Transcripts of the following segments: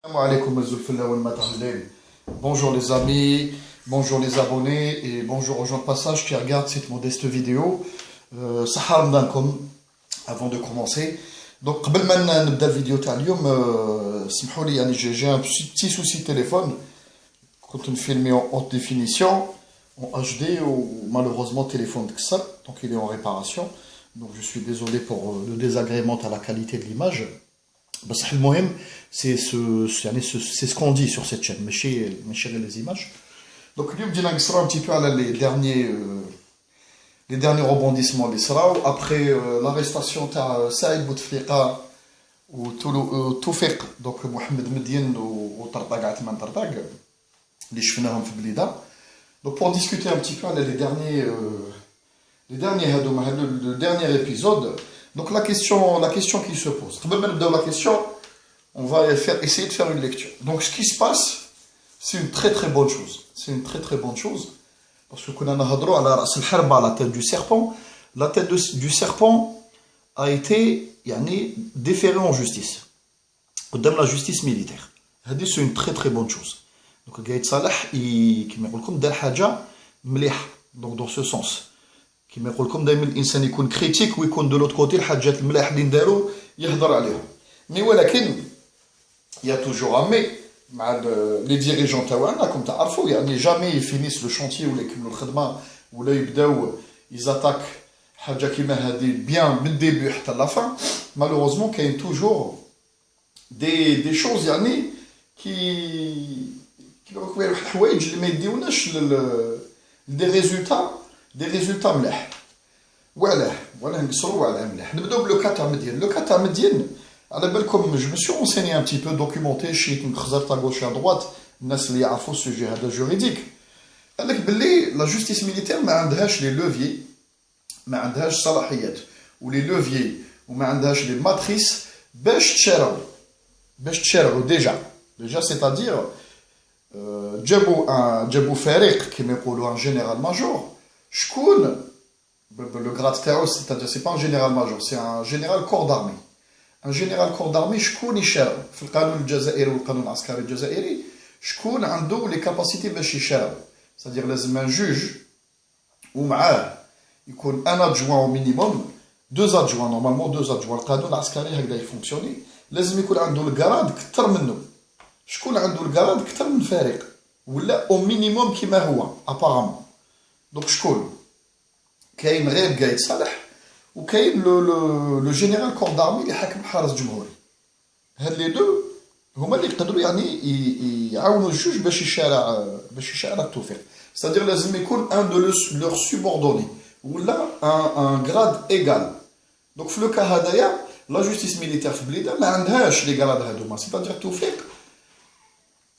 Assalamu alaikum Zulfullah wal Matahallin. Bonjour les amis, bonjour les abonnés et bonjour aux gens de passage qui regardent cette modeste vidéo. Sahar Mdankom, avant de commencer. Donc, قبل ما نبدا الفيديو تاع اليوم سمحوا لي يعني j'ai un petit souci de téléphone. كنت نفيلمي en haute définition en HD ou malheureusement téléphone اتكسر donc il est en réparation. Donc je suis désolé pour le désagrément à la qualité de l'image. بصح المهم c'est ce qu'on dit sur cette chaîne ماشي غير les images. Donc اليوم بدينا نقصروا un petit peu على les derniers rebondissements اللي صراو après l'arrestation تاع سعيد بوتفليقه وتوفيق donc محمد مدين وطرطاق عثمان طرطاق اللي شفناهم في بليده. Donc pour discuter un petit peu على le dernier épisode. Donc la question qui se pose. Avant la question, on va essayer de faire une lecture. Donc ce qui se passe, c'est une très très bonne chose. C'est une très très bonne chose. Parce que quand on a droit à la tête du serpent, la tête du serpent a été déférée en justice. Dans la justice militaire. C'est une très très bonne chose. Donc Gaïd Salah, donc dans ce sens. كما يقول لكم دائما الانسان يكون كريتيك ويكون دو لوت كوتي الحاجات الملاح اللي ندارو يهضر عليهم مي ولكن يا توجور مي مع لي ديريجون تاعنا راكم تعرفوا يعني جامي يفينيس لو شونتيي ولا يكملوا الخدمه ولا يبداو يزاتاك حاجه كيما هذه بيان من الديبي حتى لا فان مالوروزمون كاين توجور دي شوز يعني كيما نقولوا واحد الحوايج اللي ما يديوناش دي ريزولتا ملاح وعلاه نقصروا على ملاح. نبداو بلو كا تاع مدين. لو كا تاع مدين على بالكم جو مسيو اونسيني ان بتي بو دوكيومونتي شي خزرت غوش ا دوات الناس اللي يعرفوا السوجي هذا جوريديك قال لك باللي لا جوستيس ميليتير ما عندهاش لي لوفيي ما عندهاش صلاحيات ولي لوفيي وما عندهاش لي ماتريس باش تشرعوا ديجا سيتادير جابوا فريق كما يقولوا ان جينيرال ماجور شكون le grade تاعو c'est-à-dire c'est pas un général major c'est un général corps d'armée. Un général corps d'armée شكون يشرع في القانون الجزائري والقانون العسكري الجزائري شكون عنده لي كاباسيتي باش يشرع c'est-à-dire لازم ان جوج ومعاه يكون ان ادجوان au minimum deux adjoints normalement deux adjoints. القانون العسكري هكذا يفونكسيوني لازم يكون عنده الكراد كثر منه. شكون عنده الكراد كثر من فريق ولا au minimum كيما هو apparemment. Donc شكون كاين غير قايد صالح وكاين لو جينيرال كور دارمي اللي حاكم حرس جمهوري. هاد لي دو هما اللي يقدروا يعني يعاونوا الجوج باش يشارع التوفيق. c'est-à-dire لازم يكون ان دو لور سوبوردوني ولا ان غراد ايغال. دونك في لو كا هدايا لا جوستيس ميليتير في بليده ما عندهاش لي غراد هادوما. c'est-à-dire التوفيق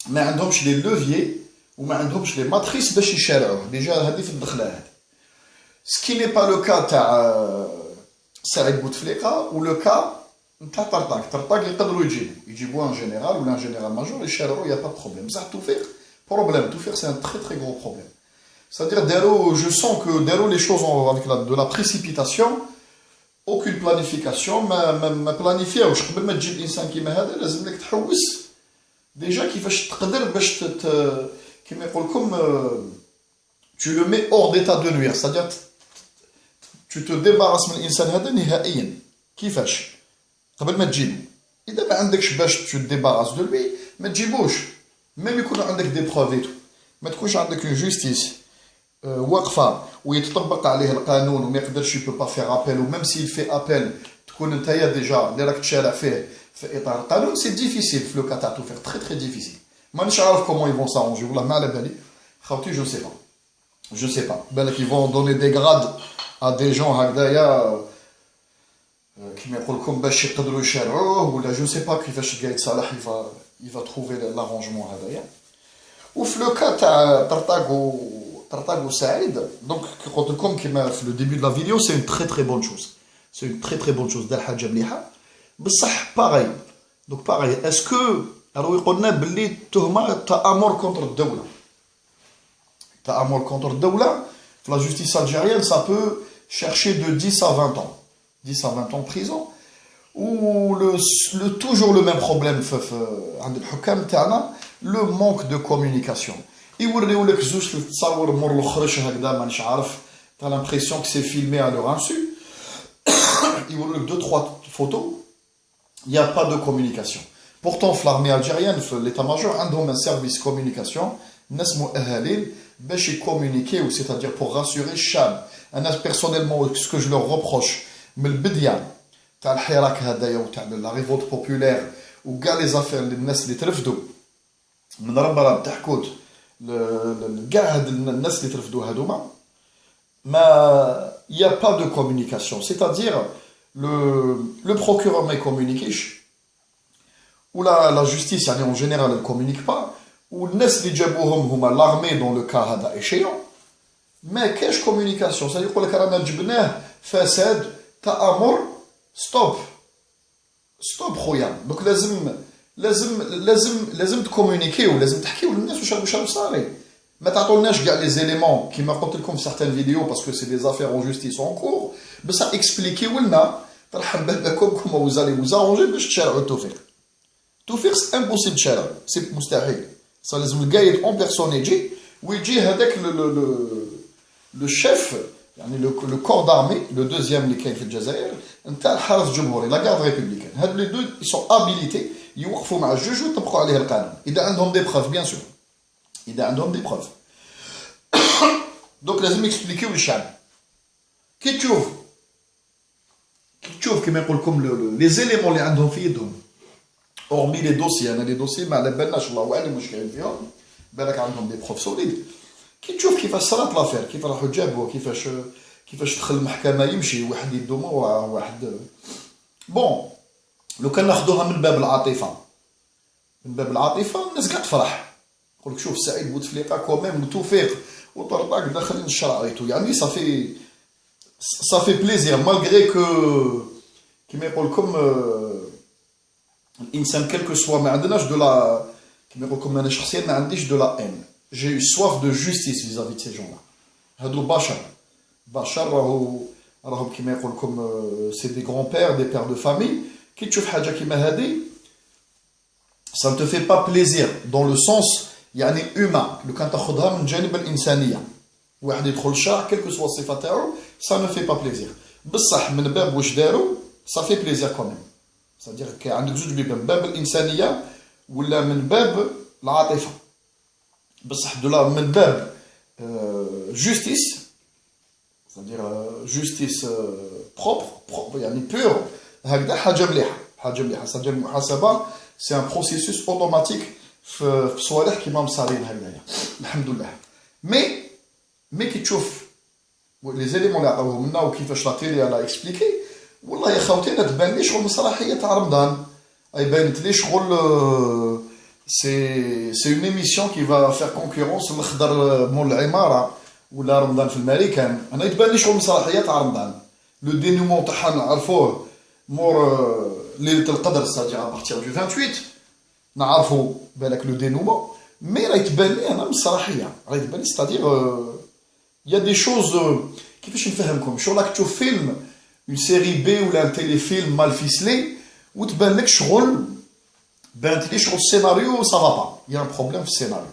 ما عندهمش لي لوفيي وما عندهمش لي ماتريس باش يشارعوه. ديجا هذه في الدخله هذه. سكي ني با لو كا تاع سعيد بوتفليقه و لو كا نتاع طرطاق يقدروا يجيبوا ان جينيرال ولا ان جينيرال ماجور يشارعوا يا با بروبليم. بصح توفيق c'est un très très gros problème. c'est-à-dire je sens que داروا les choses avec de la précipitation, aucune planification. ما بلانيفياوش قبل ما تجيب انسان كيما هذا لازم لك تحوس ديجا كيفاش تقدر باش كيما يقول لكم tu le mets hors d'état de nuire, c'est-à-dire tu te débarrasses من الانسان هذا نهائيا. كيفاش قبل ما تجيبو اذا ما عندكش باش tu te débarrasses de lui ما تجيبوش ميم يكون عندك دي بروفيتو ما تكونش عندك اون جوستيس واقفه ويتطبق عليه القانون وما يقدرش يبو با فير ابل وميم سي في ابل تكون نتايا ديجا اللي راك تشارع فيه في اطار القانون. سي ديفيسيل في لو كا تاع توفيق تري تري ديفيسيل. مانيش عارف كومون يفون سارونجي والله ما على بالي خاوتي je sais pas بالك ils vont donner des grades à des gens هكذايا كيما يقول لكم باش يقدروا يشارعوه ولا جو سي با كيفاش قايد صالح il va trouver l'arrangement هذايا. وفي لو كا تاع طرطاق وسعيد دونك كي قلت لكم كيما في لو ديبي دو لا فيديو سي une très très bonne chose. c'est une très très bonne chose دار حاجه مليحه بصح باغي. دونك باغي اسكو راهو يقول لنا باللي التهمه تامر كونتر الدوله. تآمر contre الدولة في la justice algérienne ça peut chercher de 10 à 20 ans. 10 à 20 ans de prison ou toujours le même problème عند الحكام تاعنا le manque de communication. يوريو لك زوج تصاور مور الاخرش هكذا مانيش عارف t'as l'impression que c'est filmé à leur insu. يوريو لك 2-3 photos, il n'y a pas de communication. Pourtant l'armée algérienne, l'état-major, عندهم un service communication ناس مؤهلين باش يكومونيكيو, c'est-à-dire pour rassurer الشعب. انا personnellement ce que je leur reproche من البدايه تاع الحراك هذايا وتاع لا ريفولت بوبولير وكاع لي زافير الناس اللي ترفدوا من ربرا تاع حكوت كاع هاد الناس اللي ترفدوا هادوما ما y a pas de communication, c'est-à-dire le procureur ما يكومونيكيش ou la justice يعني en général elle communique pas, ou الناس اللي جابوهم هما l'armée dans le cas هذا échéant ما كاش communication. c'est-à-dire يقول لك رانا جبناه فساد تآمر ستوب خويا. دونك لازم تكومونيكيو, لازم تحكيو للناس واش صاري. ما تعطولناش كاع لي زيليمون كيما قلت لكم في certaines vidéos parce que c'est des affaires en justice en cours, بصح اكسبليكيو لنا ترحب بكم كوما وزالي وزارونجي باش تشارعوا التوفيق. التوفيق سي امبوسيبل تشارع, سي مستحيل. صا لازم القايد اون بيرسون يجي ويجي هذاك لو شيف يعني لو كور دارمي لو دوزيام اللي كاين في الجزائر نتاع الحرس الجمهوري لا غارد ريبوبليكان. هادو لي دو يسون ابيليتي يوقفوا مع الجوج ويطبقوا عليه القانون اذا عندهم دي بروف بيان سور, اذا عندهم دي بروف. دونك لازم يكسبليكيو للشعب. كي تشوف كيما يقول لكم لي زيليمون اللي عندهم في يدهم اورمي لي دوسي, انا لي دوسي ما على بالناش الله اعلم واش كاين فيهم, بالك عندهم دي بروف سوليد. كي تشوف كيفاش صرات لافير, كيف راحوا جابوه, كيفاش دخل المحكمه يمشي واحد يدوم واحد بون. لو كان ناخذوها من باب العاطفه الناس قاعد تفرح, يقول لك شوف سعيد بوتفليقه كوميم وتوفيق وطرطاق داخلين الشرعيتو, يعني صافي بليزير مالغري كو كيما يقول لكم الانسان كلكو سوا ما عندناش دو لا, كيما يقول لكم انا شخصيا ما عنديش دو لا ان. J'ai eu soif de justice vis-à-vis de ces gens-là. هادو بشر راهم كيما يقول لكم سي دي grands-pères, des pères de famille. كي تشوف حاجه كيما هادي ça ne te fait pas plaisir dans le sens يعني humain. لو كان تاخذها من جانب الانسانيه واحد يدخل الشارع كل كو سوا الصفه تاعو ça ne fait pas plaisir. بصح من باب واش داروا ça fait plaisir quand même. c'est-à-dire كي عندك زوج بيبان, باب الانسانيه ولا من باب العاطفه. بصح دولا من باب justice, c'est-à-dire justice propre يعني pure, هكذا حاجه مليحه. c'est-à-dire المحاسبه سي ان بروسيسوس اوتوماتيك في صوالح كيما مصارين هكذايا الحمد لله. مي كي تشوف لي زيليمون اللي عطاوهم لنا وكيفاش لا تيلي على اكسبليكي, والله يا خوتي انا تبان لي شغل مسرحيه تاع رمضان. اي بانت لي شغل c'est une émission qui va faire concurrence للخضر مول العماره ولا رمضان في الامريكان. انا يتبان لي شغل مسرحيه تاع رمضان. لو دينومون تاعها نعرفوه مور ليله القدر, c'est-à-dire à partir du 28 نعرفوا بالك لو دينومون. مي راه يتبان لي انا مسرحيه, راه يتبان لي c'est-à-dire il y a des choses كيفاش نفهمكم. شغل راك تشوف فيلم une série B ولا un téléfilm mal ficelé وتبان لك شغل بانت لي شغل السيناريو ça va pas, il y a un problème في السيناريو.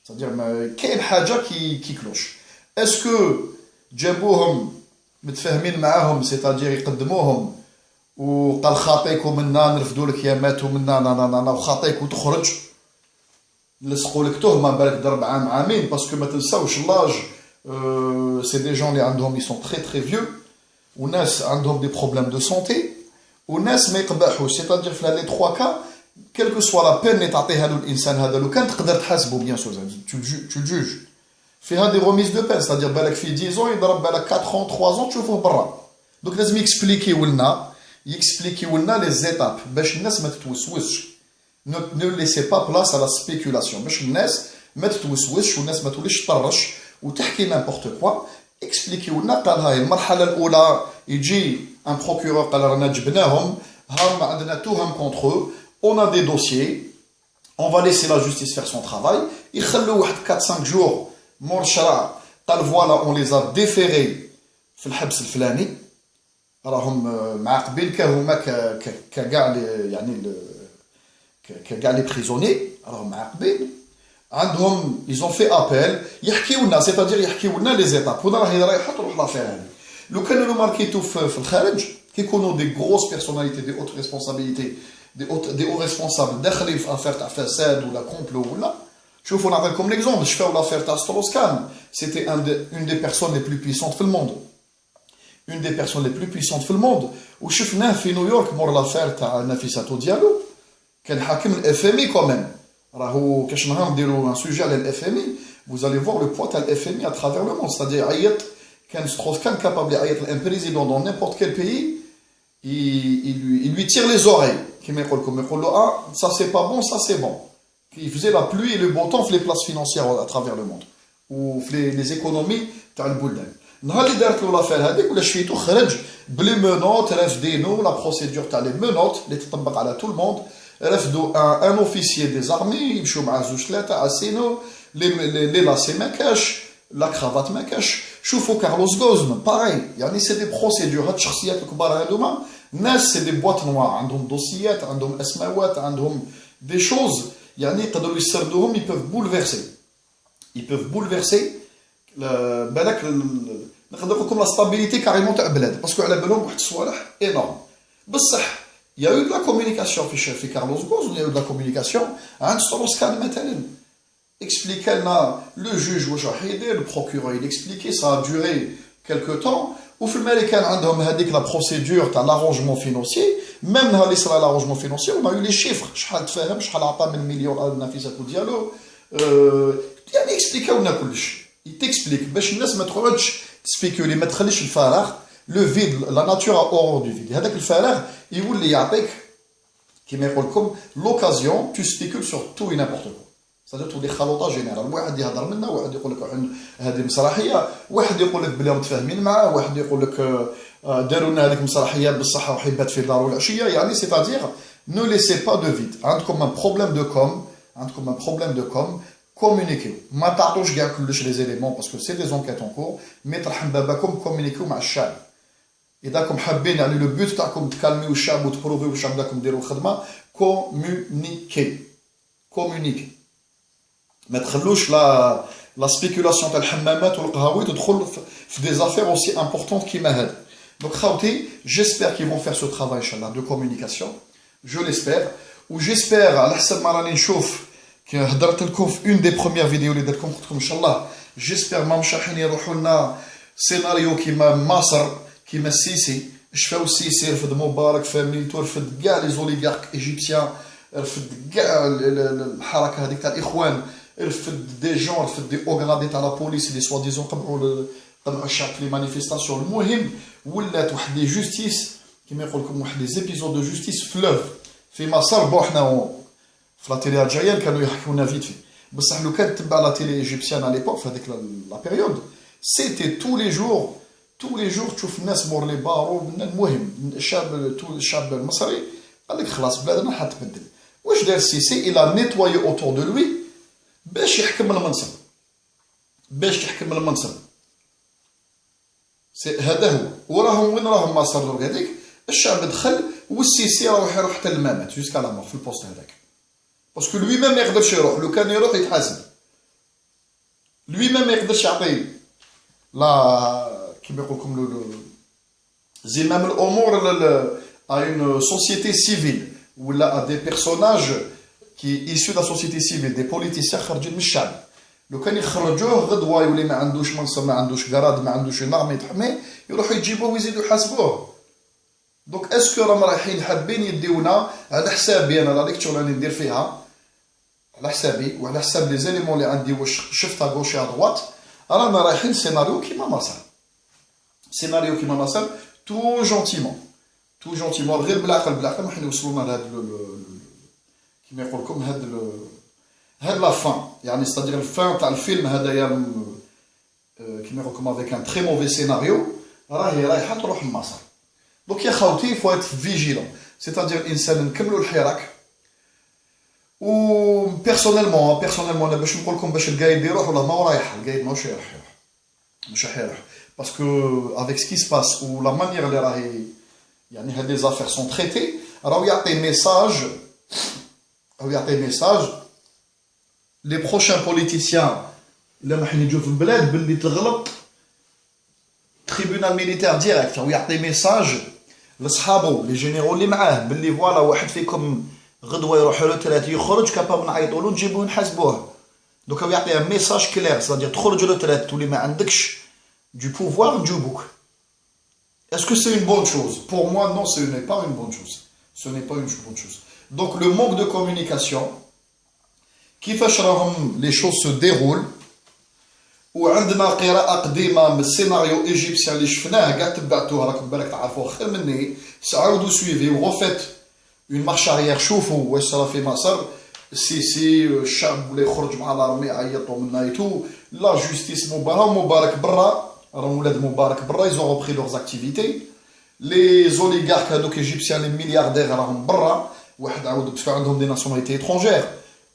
c'est-à-dire كاين حاجه كي كلوش. اسكو جابوهم متفاهمين معاهم, c'est-à-dire يقدموهم وقال خاطيك ومنا نرفدوا لك يا ماتوا منا انا وخاطيك وتخرج لصقوا لك تهمه بالك ضرب عامين, باسكو ما تنساوش لاج سي دي جون اللي عندهم ils sont très très vieux وناس عندهم دي بروبليم دو سونتي وناس ما يقبحوش. c'est-à-dire في هاد لي 3 كا quelle que soit la peine اللي تعطيها له الانسان هذا, لو كان تقدر تحاسبه بيان سور tu le juges فيها دي روميز دو بين, c'est-à-dire بالك في 10 ans يضرب بالك 4 ans 3 ans تشوفوه برا. دونك لازم يكسبليكيو لنا لي زيتاب باش الناس ما تتوسوسش. ne laissez pas place à la spéculation, باش الناس ما تتوسوسش والناس ما توليش تطرش وتحكي n'importe quoi. اكسبليكيو لنا قال هاي المرحله الاولى يجي ان بروكورور قال رانا جبناهم هاهم عندنا توهم contre eux, on a des dossiers, on va laisser la justice faire son travail. يخلوا واحد 4-5 jours مور الشرع قال فوالا on les a déférés في الحبس الفلاني. راهم معاقبين كهما ككاع يعني ككاع لي بريزوني راهم معاقبين عندهم ils ont fait appel يحكيو لنا سيتادير يحكيو لنا لي زيتاب هنا راهي تروح لافير هذه لو كانوا لو ماركيتو في الخارج كيكونوا دي غروس بيرسوناليتي دي اوت ريسبونسابيلتي دي او ريسبونسابل داخلين في افير تاع فساد ولا كومبلو ولا شوفوا نعطيكم ليكزومبل شفاو لافير تاع ستروسكان سيتي اون دي بيرسون لي بلو بويسونت في الموند une des personnes les plus puissantes في الموند وشفناه في نيويورك مور لافير تاع نفيساتو ديالو كان حاكم الاف ام اي كوميم راهو كاش نهار نديرو ان سوجي على الاف ام اي vous allez voir le poids تاع الاف ام اي à travers le monde c'est-à-dire عيط كان ستروسكان كابابل يعيط لان بريزيدون dans n'importe quel pays il lui tire les oreilles كيما يقول لكم يقول له ça c'est pas bon ça c'est bon il faisait la pluie et le beau temps في les places financières à travers le monde ou في les économies تاع البلدان نهار اللي دارت له لافير هذيك ولا شفيتو خرج بلي منوت رافدينو لا بروسيدور تاع لي منوت اللي تطبق على تو الموند رفدوا ان اوفيسيي دي زارمي يمشوا مع زوج ثلاثه عسينو لي لاسي ما كاش لا كرافات ما كاش شوفوا كارلوس غوزمان باغي يعني سي دي بروسيدور هاد الشخصيات الكبار هذوما ناس سي دي بواط نوار عندهم دوسيات عندهم اسماوات عندهم دي شوز يعني يقدروا يسردوهم يبوف بولفيرسي بالك نقدر نقول لكم لا ستابيليتي كاريمون تاع بلاد باسكو على بالهم واحد الصوالح انورم بصح يا يو لا كومونيكاسيون في كارلوس غوز يا يو لا كومونيكاسيون عند ستروسكان مثلا اكسبليكا لنا لو جوج واش راح يدير البروكورور يكسبليكي سا دوري كالكو طون وفي الامريكان عندهم هذيك لا بروسيدور تاع لارونجمون فينونسي ميم نهار اللي صرا لارونجمون فينونسي وما يو لي شيفر شحال تفاهم شحال عطى من مليون نفيساتو ديالو يعني اكسبليكاو لنا كلشي يتكسبليك باش الناس ما تخرجش تسبيكولي ما تخليش الفراغ لو فيد لا ناتور اور دو فيد هذاك الفراغ يولي يعطيك كيما يقول لكم لوكازيون تو سبيكول سور تو اي نابورت كو صافي تولي خلوطه جينيرال واحد يهضر منا واحد يقول لك هذه مسرحيه واحد يقول لك بلي متفاهمين معاه واحد يقول لك داروا لنا هذيك المسرحيه بصحه وحيبات في دارو العشيه يعني سيتادير نو ليسي با دو فيد عندكم ان بروبليم دو كوم communiquez. ما تعطوش كاع كلش لي زيليمون باسكو سي دي زونكيت اون كور مي طرحن باباكم كومونيكيو مع الشعب اذا راكم حابين يعني لو بوت تاعكم تكالميو الشعب وتبروفيو الشعب راكم ديروا الخدمه كومونيكي ما تخلوش لا سبيكولاسيون تاع الحمامات والقهاوي تدخل في دي زافير اوسي امبورطونت كيما هاد دونك خاوتي جيسبر كي فون فير سو ترافاي ان شاء الله دو كومونيكاسيون جو ليسبر و جيسبر على حسب ما راني نشوف كي هضرت لكم في اون دي بروميير فيديو اللي درتكم قلت لكم ان شاء الله جيسبر ما مشاحين يروحوا لنا سيناريو كيما مصر كيما السيسي شفاو السيسي رفد مبارك فاميلتو رفد كاع لي زوليغارك ايجيبسيان رفد كاع الحركه هذيك تاع الاخوان رفد دي جون رفد دي اوغرادي تاع لا بوليس اللي سوا ديزون قمعوا الشعب في لي مانيفيستاسيون المهم ولات واحد لي جوستيس كيما يقول لكم واحد لي زيبيزود دو جوستيس فلوف في مصر بو حنا في لا تيلي الجايين كانوا يحكونا فيت في بصح لو كان تبع لا تيلي ايجيبسيان على ليبوك في هذيك لا بيريود سيتي تو لي جور تشوف الناس مور لي بارو المهم الشعب المصري قال لك خلاص بلادنا حتبدل واش دار السيسي الى نيتواي اوتور دو لوي باش يحكم المنصب هذا هو وراهم وين راهم مصر درك هذيك الشعب دخل والسيسي راهو يروح حتى الممات جوسكا لا مور في البوست هذاك باسكو لوي ميم ما يقدرش يروح لو كان يروح يتحاسب لوي ميم ما يقدرش يعطي لا كيما يقول لكم زمام الامور ا اون سوسيتي سيفيل ولا ا دي بيرسوناج كي ايسو دا سوسيتي سيفيل دي بوليتيسيان خارجين من الشعب لو كان يخرجوه غدوه يولي ما عندوش منصب ما عندوش كراد ما عندوش نار ما يتحمي يروحوا يجيبوه ويزيدوا يحاسبوه دونك اسكو راهم رايحين حابين يديونا على حسابي انا لا ليكتور راني ندير فيها على حسابي وعلى حساب لي زيليمون اللي عندي واش شفت ا غوش ا دوات رانا رايحين سيناريو كيما مصر تو جونتيمون غير بالعقل ما حنا وصلونا لهاد كيما يقول لكم هاد لا فان يعني ستادير الفان تاع الفيلم هذايا كيما يقول لكم افيك ان تري موفي سيناريو رايحه تروح لمصر دونك يا خوتي فو ات فيجيلون سيتادير الانسان نكملوا الحراك و بيرسونيلمون انا باش نقول لكم باش القايد يروح ولا ما رايح القايد ماهوش رايح parce que avec ce qui se passe ou la manière dont les affaires sont traitées, alors il y a des messages, les prochains politiciens, tribunal militaire direct, il y a des messages, les généraux اللي معاه باللي فوالا واحد فيكم غدوه يروح له 3 يخرج كابابل نعيطوا له نجيبوه نحاسبوه. Donc il y a un message clair, c'est-à-dire تخرج له 3 تولي ما عندكش du pouvoir نجيبوك. Est-ce que c'est une bonne chose? Pour moi, non, ce n'est pas une bonne chose. Ce n'est pas une bonne chose. Donc le manque de communication, qui fait que les choses se déroulent, ou عندنا قراءة قديمة من السيناريو égyptien اللي شفناه كاع تبعتوه راكم بالك تعرفوه خير مني، عاودوا سويفي وغوفيت اون مارش اريير، شوفوا واش صرا في مصر. السيسي الشعب ولا يخرج مع الارمي يعيطوا من نايتو، لا جوستيس مبارك برا، راهم ولاد مبارك برا، ils ont repris leurs activités. Les oligarques هذوك égyptiens les milliardaires راهم برا، واحد عاودوا باسكو عندهم دي ناسيوناليتي étrangères،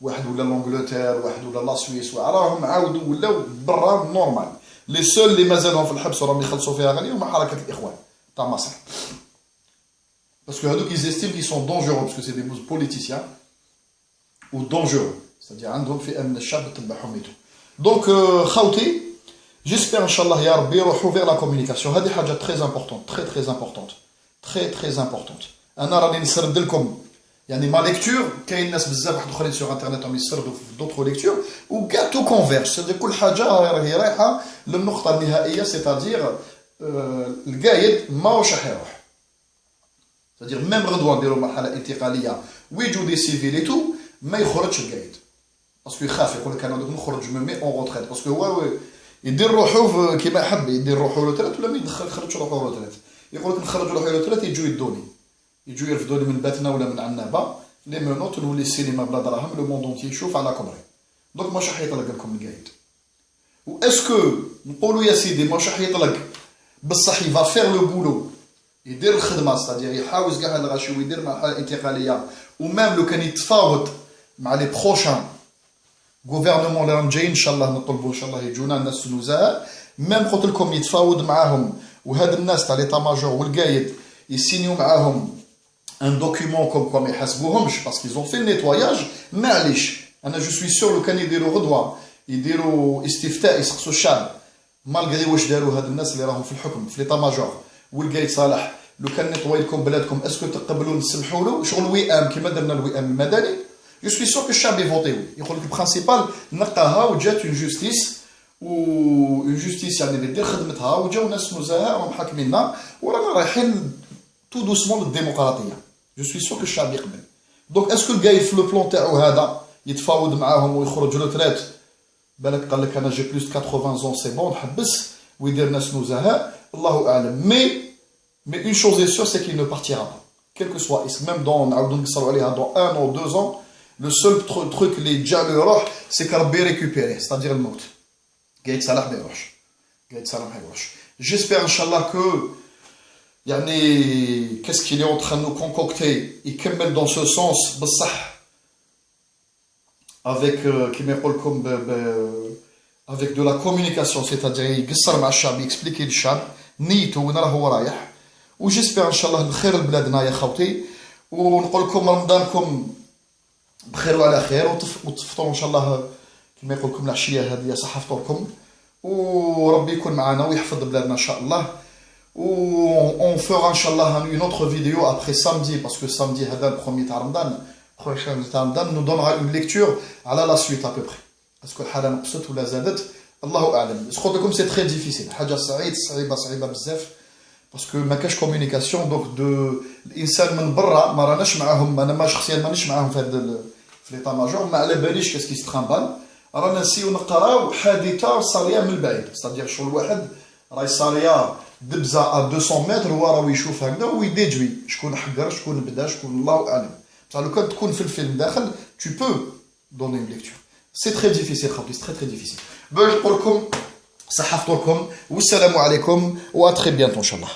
واحد ولا لونجلتير، واحد ولا لا سويس، راهم عاودوا ولاو برا نورمال. لي سول اللي مازالهم في الحبس وراهم يخلصوا فيها غاليه هما حركه الاخوان تاع مصر، باسكو هذوك ils estiment qu'ils sont dangereux parce que c'est des politiciens ou dangereux، c'est-à-dire عندهم فئه من الشعب تتبعهم ميتو. دونك خوتي j'espère inchallah يا ربي يروحوا vers la communication. هذه حاجه très importante، très importante. انا راني نسرد لكم يعني ما ليكتور، كاين ناس بزاف واحد اخرين سور انترنت راهم يسردوا في دوطخ ليكتور وكاع تو كونفيرج، سيدي كل حاجه راهي رايحه للنقطه النهائيه، سيتادير القايد ماهوش راح يروح، سيتادير ميم غدوه نديروا مرحله انتقاليه ويجوا دي سيفيل تو ما يخرجش القايد، باسكو يخاف يقول لك انا دوك نخرج من مي اون روتريت، باسكو هو يدير روحو كيما يحب، يدير روحو روتريت ولا ما يخرجش روحو روتريت، يقول لك نخرج روحي روتريت يجوا يدوني، يجوا يرفدوني من باتنا ولا من عنابه لي منوط نولي السينما بلا دراهم، لو موند اونتي يشوف على كبري. دونك ماش راح يطلق لكم القايد. و اسكو نقولوا يا سيدي ماش راح يطلق بصح يفا فير لو بولو، يدير الخدمه، ستادير يحاوز كاع الغاشي ويدير مرحله انتقاليه، ومام لو كان يتفاوض مع لي بروشان غوفرنمون اللي راهم جايين ان شاء الله، نطلبوا ان شاء الله يجونا الناس النزهاء، مام قلت لكم يتفاوض معاهم وهاد الناس تاع ليطا ماجور والقايد يسينيو معاهم un document comme quoi ما يحاسبوهمش parce qu'ils ont fait le nettoyage. معليش انا جو سوي سور لو كان يديروا غدوه يديروا استفتاء يسقسوا الشعب مالغري واش داروا هاد الناس اللي راهم في الحكم في ليطا ماجور والقايد صالح، لو كان نيطوي لكم بلادكم اسكو تقبلوا نسمحوا له شغل وئام كيما درنا الوئام المدني؟ جو سوي سور كو الشعب يفوتيو، يقول لك البرانسيبال نقاها وجات اون جوستيس اون جوستيس يعني اللي دير خدمتها، وجاو ناس نزهاء راهم حاكميننا ورانا رايحين تو دوسمون للديمقراطيه. جو سوي سور كو الشعب يقبل. دونك اسكو القايد في لو بلون تاعو هذا يتفاوض معاهم ويخرج روتريت، بالك قال لك انا جي بلوس 80 زون سي بون نحبس ويدير ناس نزهاء، الله اعلم. مي اون شوز اي سور سي كي نو بارتيرا با كيل كو سوا اسم، ميم دون نعاودو نقصروا عليها دون 1 او 2 زون، لو سول تروك اللي جا له يروح سي كربي ريكوبيري، ستادير الموت. قايد صالح ما يروحش، قايد صالح ما يروحش. جيسبر ان شاء الله كو يعني qu'est-ce qu'il est en train de nous concocter يكمل dans ce sens بصح avec كيما يقول لكم avec de la communication، c'est-à-dire يقصر مع الشعب يكسبليكي للشعب نيته وين راه هو رايح. وجيسبر ان شاء الله الخير لبلادنا يا خوتي، ونقول لكم رمضانكم بخير وعلى خير، وتفطروا ان شاء الله كيما يقول لكم العشيه هذه صحه فطوركم، وربي يكون معنا ويحفظ بلادنا ان شاء الله. On fera Inch'Allah une autre vidéo après samedi, parce que samedi, le premier Ramadan, nous donnera une lecture à la suite à peu près. Est-ce que le نقصت ولا زادت؟ الله أعلم. Je crois que c'est très difficile. حاجة صعيبة بزاف، parce que ما كاش communication، donc de الإنسان من برا ما راناش معاهم، أنا ما شخصيا مانيش معاهم في ليطا ماجور، ما على باليش كاس كي سترامبال، رانا نسيو نقراو حادثة صارية من البعيد، ستادير شغل واحد راهي صارية دبزه ا 200 متر هو راه يشوف هكذا ويديجوي شكون حقر شكون بدا شكون الله اعلم. بصح لو كان تكون في الفيلم داخل tu peux donner une lecture. C'est très difficile خوتي، c'est très difficile. باش نقول لكم صحه فطوركم والسلام عليكم و ا تري بيانتو ان شاء الله.